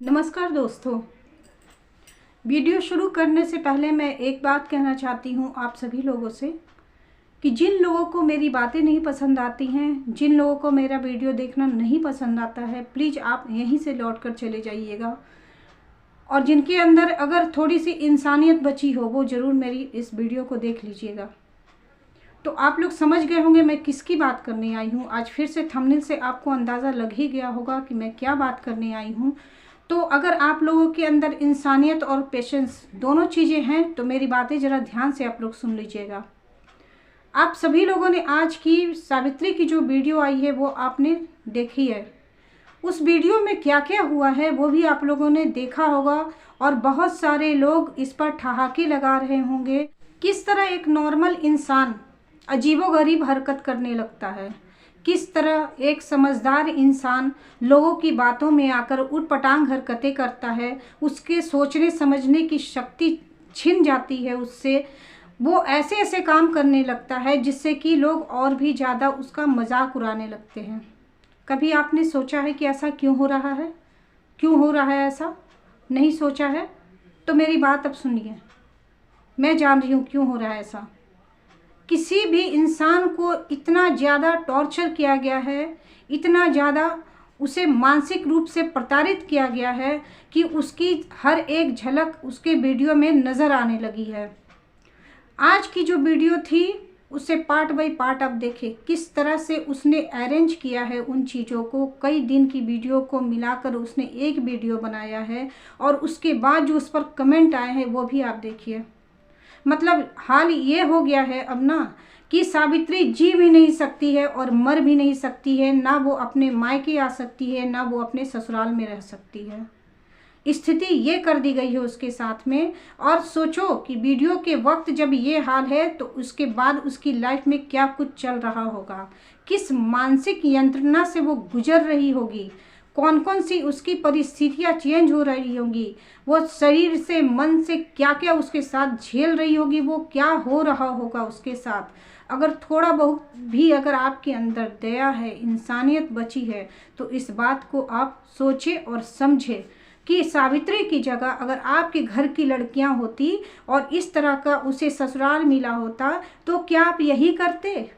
नमस्कार दोस्तों। वीडियो शुरू करने से पहले मैं एक बात कहना चाहती हूँ आप सभी लोगों से कि जिन लोगों को मेरी बातें नहीं पसंद आती हैं, जिन लोगों को मेरा वीडियो देखना नहीं पसंद आता है, प्लीज़ आप यहीं से लौट कर चले जाइएगा। और जिनके अंदर अगर थोड़ी सी इंसानियत बची हो वो ज़रूर मेरी इस वीडियो को देख लीजिएगा। तो आप लोग समझ गए होंगे मैं किसकी बात करने आई हूँ। आज फिर से थंबनेल से आपको अंदाज़ा लग ही गया होगा कि मैं क्या बात करने आई हूँ। तो अगर आप लोगों के अंदर इंसानियत और पेशेंस दोनों चीज़ें हैं तो मेरी बातें ज़रा ध्यान से आप लोग सुन लीजिएगा। आप सभी लोगों ने आज की सावित्री की जो वीडियो आई है वो आपने देखी है। उस वीडियो में क्या क्या हुआ है वो भी आप लोगों ने देखा होगा और बहुत सारे लोग इस पर ठहाके लगा रहे होंगे। किस तरह एक नॉर्मल इंसान अजीबोगरीब हरकत करने लगता है, किस तरह एक समझदार इंसान लोगों की बातों में आकर उटपटांग हरकतें करता है, उसके सोचने समझने की शक्ति छिन जाती है उससे। वो ऐसे ऐसे काम करने लगता है जिससे कि लोग और भी ज़्यादा उसका मजाक उड़ाने लगते हैं। कभी आपने सोचा है कि ऐसा क्यों हो रहा है? क्यों हो रहा है ऐसा? नहीं सोचा है तो मेरी बात अब सुनिए। मैं जान रही हूँ क्यों हो रहा है ऐसा। किसी भी इंसान को इतना ज़्यादा टॉर्चर किया गया है, इतना ज़्यादा उसे मानसिक रूप से प्रताड़ित किया गया है कि उसकी हर एक झलक उसके वीडियो में नज़र आने लगी है। आज की जो वीडियो थी उसे पार्ट बाय पार्ट आप देखें किस तरह से उसने अरेंज किया है उन चीज़ों को। कई दिन की वीडियो को मिलाकर उसने एक वीडियो बनाया है और उसके बाद जो उस पर कमेंट आए हैं वो भी आप देखिए। मतलब हाल ये हो गया है अब ना कि सावित्री जी भी नहीं सकती है और मर भी नहीं सकती है, ना वो अपने मायके आ सकती है, ना वो अपने ससुराल में रह सकती है। स्थिति ये कर दी गई है उसके साथ में। और सोचो कि वीडियो के वक्त जब ये हाल है तो उसके बाद उसकी लाइफ में क्या कुछ चल रहा होगा, किस मानसिक यंत्रणा से वो गुजर रही होगी, कौन कौन सी उसकी परिस्थितियाँ चेंज हो रही होंगी, वो शरीर से मन से क्या क्या उसके साथ झेल रही होगी, वो क्या हो रहा होगा उसके साथ। अगर थोड़ा बहुत भी अगर आपके अंदर दया है, इंसानियत बची है तो इस बात को आप सोचें और समझें कि सावित्री की जगह अगर आपके घर की लड़कियां होती और इस तरह का उसे ससुराल मिला होता तो क्या आप यही करते?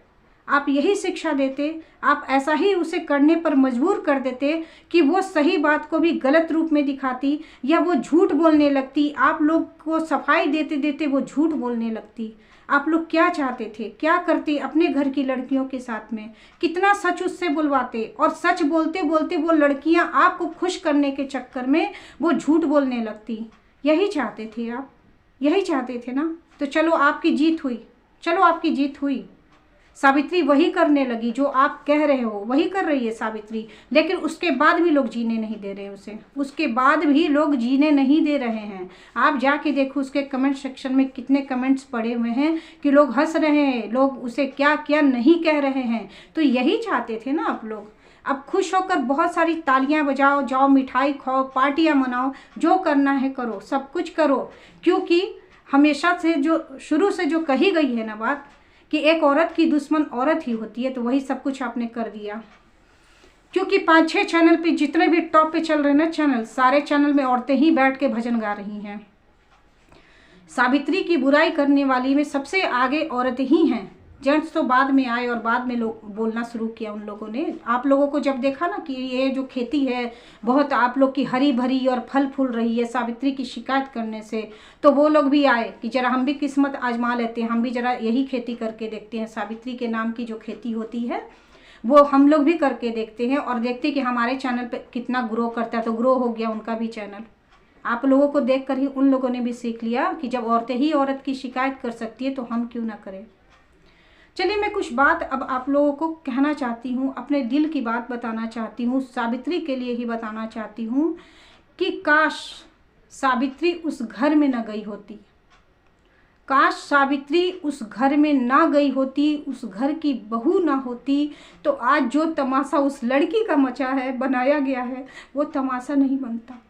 आप यही शिक्षा देते? आप ऐसा ही उसे करने पर मजबूर कर देते कि वो सही बात को भी गलत रूप में दिखाती या वो झूठ बोलने लगती? आप लोग को सफाई देते देते वो झूठ बोलने लगती। आप लोग क्या चाहते थे, क्या करते अपने घर की लड़कियों के साथ में? कितना सच उससे बुलवाते और सच बोलते बोलते वो लड़कियां आपको खुश करने के चक्कर में वो झूठ बोलने लगती। यही चाहते थे आप, यही चाहते थे ना? तो चलो आपकी जीत हुई, चलो आपकी जीत हुई। सावित्री वही करने लगी जो आप कह रहे हो, वही कर रही है सावित्री। लेकिन उसके बाद भी लोग जीने नहीं दे रहे उसे, उसके बाद भी लोग जीने नहीं दे रहे हैं। आप जाके देखो उसके कमेंट सेक्शन में कितने कमेंट्स पड़े हुए हैं कि लोग हंस रहे हैं, लोग उसे क्या क्या नहीं कह रहे हैं। तो यही चाहते थे ना आप लोग। अब खुश होकर बहुत सारी तालियां बजाओ, जाओ मिठाई खाओ, पार्टियां मनाओ, जो करना है करो, सब कुछ करो। क्योंकि हमेशा से जो शुरू से जो कही गई है ना बात कि एक औरत की दुश्मन औरत ही होती है, तो वही सब कुछ आपने कर दिया। क्योंकि 5-6 चैनल पे जितने भी टॉप पे चल रहे हैं ना चैनल, सारे चैनल में औरतें ही बैठ के भजन गा रही हैं। सावित्री की बुराई करने वाली में सबसे आगे औरतें ही हैं। जेंट्स तो बाद में आए और बाद में लोग बोलना शुरू किया उन लोगों ने। आप लोगों को जब देखा ना कि ये जो खेती है बहुत आप लोग की हरी भरी और फल फूल रही है सावित्री की शिकायत करने से, तो वो लोग भी आए कि जरा हम भी किस्मत आजमा लेते हैं, हम भी जरा यही खेती करके देखते हैं। सावित्री के नाम की जो खेती होती है वो हम लोग भी करके देखते हैं और देखते हैं कि हमारे चैनल पे कितना ग्रो करता है। तो ग्रो हो गया उनका भी चैनल। आप लोगों को देख कर ही उन लोगों ने भी सीख लिया कि जब औरतें ही औरत की शिकायत कर सकती है तो हम क्यों ना करें। चलिए मैं कुछ बात अब आप लोगों को कहना चाहती हूँ, अपने दिल की बात बताना चाहती हूँ, सावित्री के लिए ही बताना चाहती हूँ कि काश सावित्री उस घर में न गई होती, काश सावित्री उस घर में ना गई होती, उस घर की बहू ना होती, तो आज जो तमाशा उस लड़की का मचा है, बनाया गया है, वो तमाशा नहीं बनता।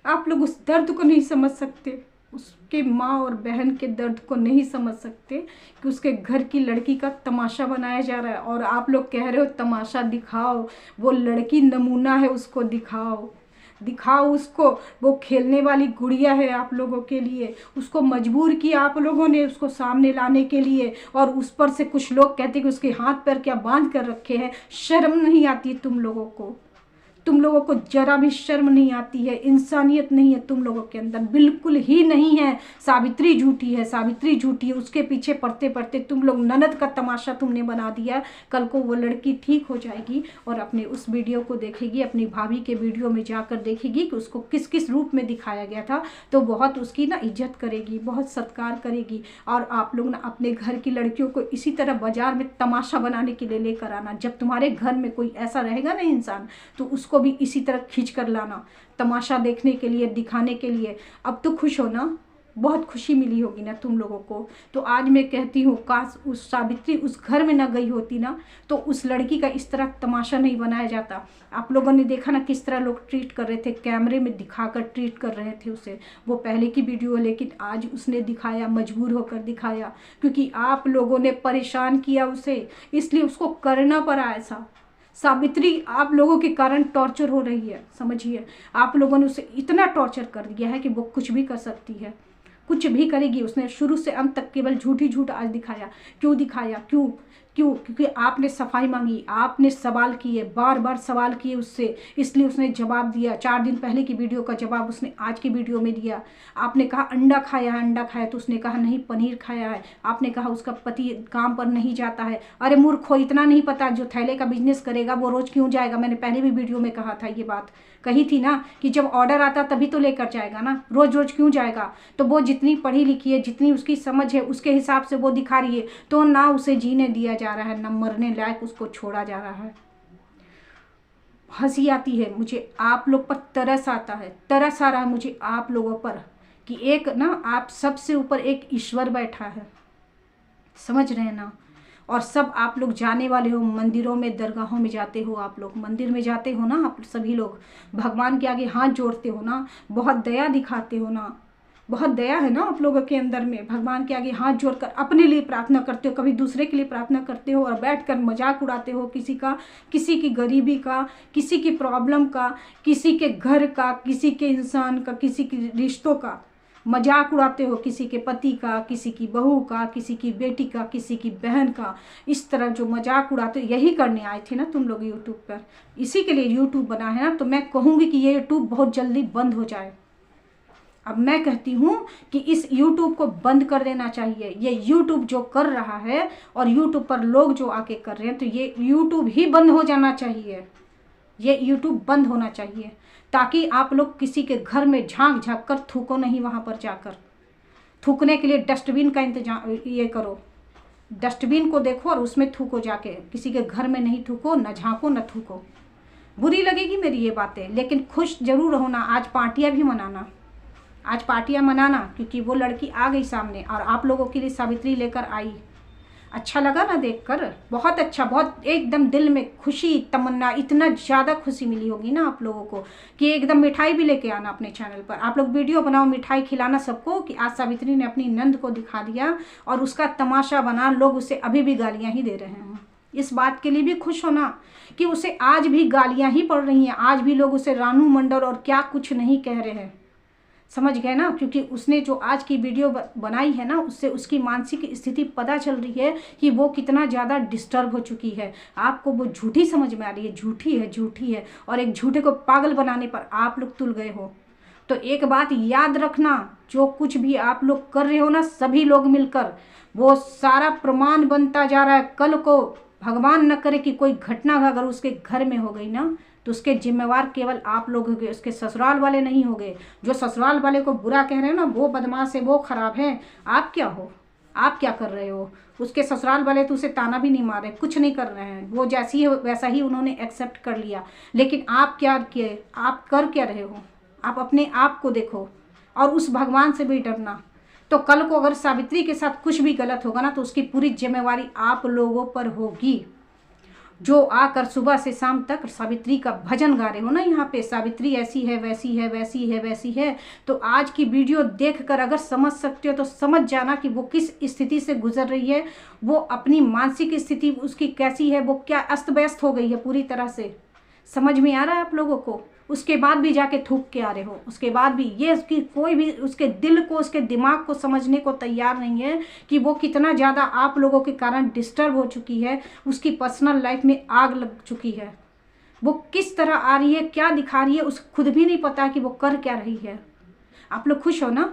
आप लोग उस दर्द को नहीं समझ सकते, उसके माँ और बहन के दर्द को नहीं समझ सकते कि उसके घर की लड़की का तमाशा बनाया जा रहा है। और आप लोग कह रहे हो तमाशा दिखाओ, वो लड़की नमूना है उसको दिखाओ। दिखाओ उसको, वो खेलने वाली गुड़िया है आप लोगों के लिए, उसको मजबूर किया आप लोगों ने उसको सामने लाने के लिए, और उस पर से कुछ लोग कहते कि उसके हाथ पैर क्या बांध कर रखे हैं। शर्म नहीं आती तुम लोगों को? तुम लोगों को जरा भी शर्म नहीं आती है? इंसानियत नहीं है तुम लोगों के अंदर, बिल्कुल ही नहीं है। सावित्री झूठी है, सावित्री झूठी है, उसके पीछे पढ़ते पढ़ते तुम लोग ननद का तमाशा तुमने बना दिया। कल को वो लड़की ठीक हो जाएगी और अपने उस वीडियो को देखेगी, अपनी भाभी के वीडियो में जाकर देखेगी कि उसको किस किस रूप में दिखाया गया था, तो बहुत उसकी ना इज्जत करेगी, बहुत सत्कार करेगी। और आप लोग ना अपने घर की लड़कियों को इसी तरह बाजार में तमाशा बनाने के लिए लेकर आना। जब तुम्हारे घर में कोई ऐसा रहेगा ना इंसान, तो उसको भी इसी तरह खींच कर लाना, तमाशा देखने के लिए, दिखाने के लिए। अब तो खुश हो ना, बहुत खुशी मिली होगी ना तुम लोगों को। तो आज मैं कहती हूँ, काश उस सावित्री उस घर में ना गई होती ना, तो उस लड़की का इस तरह तमाशा नहीं बनाया जाता। आप लोगों ने देखा ना किस तरह लोग ट्रीट कर रहे थे, कैमरे में दिखाकर ट्रीट कर रहे थे उसे। वो पहले की वीडियो है, लेकिन आज उसने दिखाया, मजबूर होकर दिखाया, क्योंकि आप लोगों ने परेशान किया उसे, इसलिए उसको करना पड़ा ऐसा। सावित्री आप लोगों के कारण टॉर्चर हो रही है, समझिए। आप लोगों ने उसे इतना टॉर्चर कर दिया है कि वो कुछ भी कर सकती है, कुछ भी करेगी। उसने शुरू से अंत तक केवल झूठी झूठ आज दिखाया। क्यों दिखाया? क्यों? क्योंकि आपने सफाई मांगी, आपने सवाल किए, बार बार सवाल किए उससे, इसलिए उसने जवाब दिया। 4 दिन पहले की वीडियो का जवाब उसने आज की वीडियो में दिया। आपने कहा अंडा खाया है, अंडा खाया, तो उसने कहा नहीं पनीर खाया है। आपने कहा उसका पति काम पर नहीं जाता है। अरे मूर्खो, इतना नहीं पता जो थैले का बिजनेस करेगा वो रोज क्यों जाएगा? मैंने पहले भी वीडियो में कहा था, ये बात कही थी ना कि जब ऑर्डर आता तभी तो लेकर जाएगा ना, रोज रोज क्यों जाएगा? तो वो जितनी पढ़ी लिखी है, जितनी उसकी समझ है, उसके हिसाब से वो दिखा रही है। तो ना उसे जीने दिया जा रहा है, ना मरने लायक उसको छोड़ा जा रहा है। हंसी आती है मुझे, आप लोग पर तरस आता है, तरस आ रहा है मुझे आप लोगों पर, कि एक ना आप सबसे ऊपर एक ईश्वर बैठा है, समझ रहे हैं ना? और सब आप लोग जाने वाले हो, मंदिरों में, दरगाहों में जाते हो, आप लोग मंदिर में जाते हो ना, आप सभी लोग भगवान के आगे हाथ जोड़ते हो ना, बहुत दया दिखाते हो ना, बहुत दया है ना आप लोगों के अंदर में। भगवान के आगे हाथ जोड़कर अपने लिए प्रार्थना करते हो, कभी दूसरे के लिए प्रार्थना करते हो, और बैठकर मजाक उड़ाते हो किसी का, किसी की गरीबी का, किसी की प्रॉब्लम का, किसी के घर का, किसी के इंसान का, किसी के रिश्तों का मजाक उड़ाते हो, किसी के पति का, किसी की बहू का, किसी की बेटी का, किसी की बहन का। इस तरह जो मजाक उड़ाते हो, यही करने आए थे ना तुम लोग यूट्यूब पर, इसी के लिए यूट्यूब बना है ना। तो मैं कहूँगी कि ये यूट्यूब बहुत जल्दी बंद हो जाए। अब मैं कहती हूँ कि इस YouTube को बंद कर देना चाहिए। ये YouTube जो कर रहा है और YouTube पर लोग जो आके कर रहे हैं, तो ये YouTube ही बंद हो जाना चाहिए। ये YouTube बंद होना चाहिए, ताकि आप लोग किसी के घर में झांक झांक कर थूको नहीं। वहाँ पर जाकर थूकने के लिए डस्टबिन का इंतजाम ये करो, डस्टबिन को देखो और उसमें थूको जाके। किसी के घर में नहीं थूको, न झांको न थूको। बुरी लगेगी मेरी ये बातें, लेकिन खुश जरूर होना। आज पार्टियाँ भी मनाना, आज पार्टियां मनाना, क्योंकि वो लड़की आ गई सामने और आप लोगों के लिए सावित्री लेकर आई। अच्छा लगा ना देखकर? बहुत अच्छा, बहुत एकदम दिल में खुशी, तमन्ना, इतना ज़्यादा खुशी मिली होगी ना आप लोगों को कि एकदम मिठाई भी लेके आना अपने चैनल पर। आप लोग वीडियो बनाओ, मिठाई खिलाना सबको कि आज सावित्री ने अपनी नंद को दिखा दिया, और उसका तमाशा बना। लोग उसे अभी भी गालियाँ ही दे रहे हैं। इस बात के लिए भी खुश होना कि उसे आज भी गालियाँ ही पड़ रही हैं, आज भी लोग उसे रानू मंडल और क्या कुछ नहीं कह रहे हैं, समझ गए ना? क्योंकि उसने जो आज की वीडियो बनाई है ना, उससे उसकी मानसिक स्थिति पता चल रही है कि वो कितना ज़्यादा डिस्टर्ब हो चुकी है। आपको वो झूठी समझ में आ रही है, झूठी है, झूठी है, और एक झूठे को पागल बनाने पर आप लोग तुल गए हो। तो एक बात याद रखना, जो कुछ भी आप लोग कर रहे हो ना, सभी लोग मिलकर, वो सारा प्रमाण बनता जा रहा है। कल को भगवान न करे कि कोई घटना अगर उसके घर में हो गई ना, तो उसके जिम्मेवार केवल आप लोग हो गए, उसके ससुराल वाले नहीं हो गए। जो ससुराल वाले को बुरा कह रहे हैं ना, वो बदमाश है, वो खराब है। आप क्या हो? आप क्या कर रहे हो? उसके ससुराल वाले तो उसे ताना भी नहीं मार रहे, कुछ नहीं कर रहे हैं। वो जैसी है वैसा ही उन्होंने एक्सेप्ट कर लिया। लेकिन आप क्या किए? आप कर क्या रहे हो? आप अपने आप को देखो, और उस भगवान से भी डरना। तो कल को अगर सावित्री के साथ कुछ भी गलत होगा ना, तो उसकी पूरी जिम्मेवारी आप लोगों पर होगी। जो आकर सुबह से शाम तक सावित्री का भजन गा रहे हो ना यहाँ पे, सावित्री ऐसी है, वैसी है, वैसी है, वैसी है, तो आज की वीडियो देखकर अगर समझ सकते हो तो समझ जाना कि वो किस स्थिति से गुजर रही है, वो अपनी मानसिक स्थिति उसकी कैसी है, वो क्या अस्त व्यस्त हो गई है पूरी तरह से। समझ में आ रहा है आप लोगों को? उसके बाद भी जाके थूक के आ रहे हो, उसके बाद भी ये उसकी कोई भी उसके दिल को उसके दिमाग को समझने को तैयार नहीं है कि वो कितना ज़्यादा आप लोगों के कारण डिस्टर्ब हो चुकी है, उसकी पर्सनल लाइफ में आग लग चुकी है। वो किस तरह आ रही है, क्या दिखा रही है, उसे खुद भी नहीं पता कि वो कर क्या रही है। आप लोग खुश हो ना?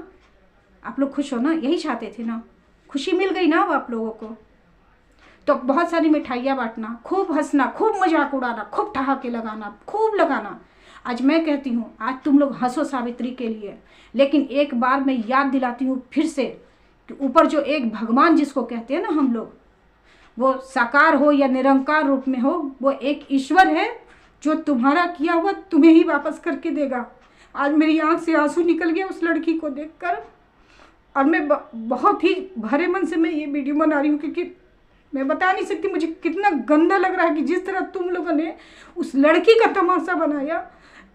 आप लोग खुश हो ना? यही चाहते थे ना? खुशी मिल गई ना अब आप लोगों को? तो बहुत सारी मिठाइयाँ बांटना, खूब हंसना, खूब मजाक उड़ाना, खूब ठहाके लगाना, खूब लगाना। आज मैं कहती हूँ, आज तुम लोग हंसो सावित्री के लिए, लेकिन एक बार मैं याद दिलाती हूँ फिर से कि ऊपर जो एक भगवान जिसको कहते हैं ना हम लोग, वो साकार हो या निरंकार रूप में हो, वो एक ईश्वर है जो तुम्हारा किया हुआ तुम्हें ही वापस करके देगा। आज मेरी आंख से आंसू निकल गया उस लड़की को देखकर, और मैं बहुत ही भरे मन से मैं ये वीडियो बना रही हूँ, क्योंकि मैं बता नहीं सकती मुझे कितना गंदा लग रहा है कि जिस तरह तुम लोगों ने उस लड़की का तमाशा बनाया।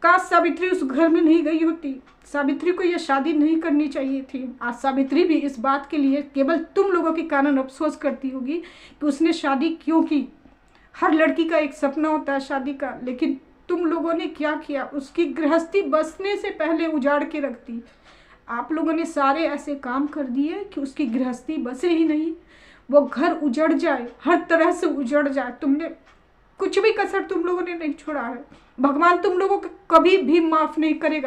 काश सावित्री उस घर में नहीं गई होती, सावित्री को यह शादी नहीं करनी चाहिए थी। आज सावित्री भी इस बात के लिए केवल तुम लोगों के कारण अफसोस करती होगी कि उसने शादी क्यों की। हर लड़की का एक सपना होता है शादी का, लेकिन तुम लोगों ने क्या किया, उसकी गृहस्थी बसने से पहले उजाड़ के रख दी। आप लोगों ने सारे ऐसे काम कर दिए कि उसकी गृहस्थी बसे ही नहीं, वो घर उजड़ जाए, हर तरह से उजड़ जाए। तुमने कुछ भी कसर तुम लोगों ने नहीं छोड़ा है। भगवान तुम लोगों को कभी भी माफ़ नहीं करेगा।